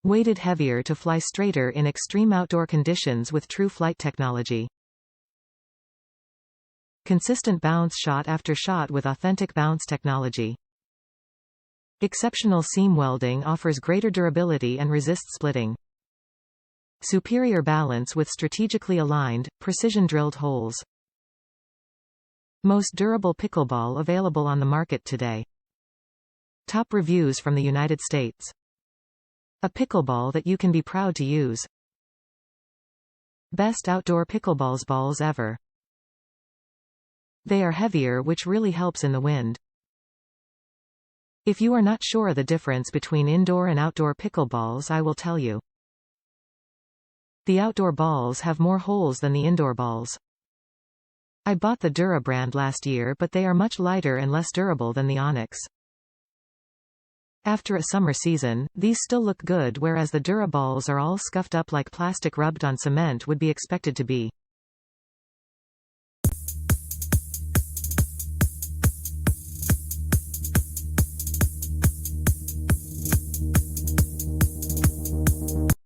Weighted heavier to fly straighter in extreme outdoor conditions with true flight technology. Consistent bounce shot after shot with authentic bounce technology. Exceptional seam welding offers greater durability and resists splitting. Superior balance with strategically aligned, precision-drilled holes. Most durable pickleball available on the market today. Top reviews from the United States. A pickleball that you can be proud to use. Best outdoor pickleballs ever. They are heavier, which really helps in the wind. If you are not sure the difference between indoor and outdoor pickleballs, I will tell you. The outdoor balls have more holes than the indoor balls. I bought the Dura brand last year, but they are much lighter and less durable than the Onix. After a summer season, these still look good, whereas the Dura balls are all scuffed up like plastic rubbed on cement would be expected to be.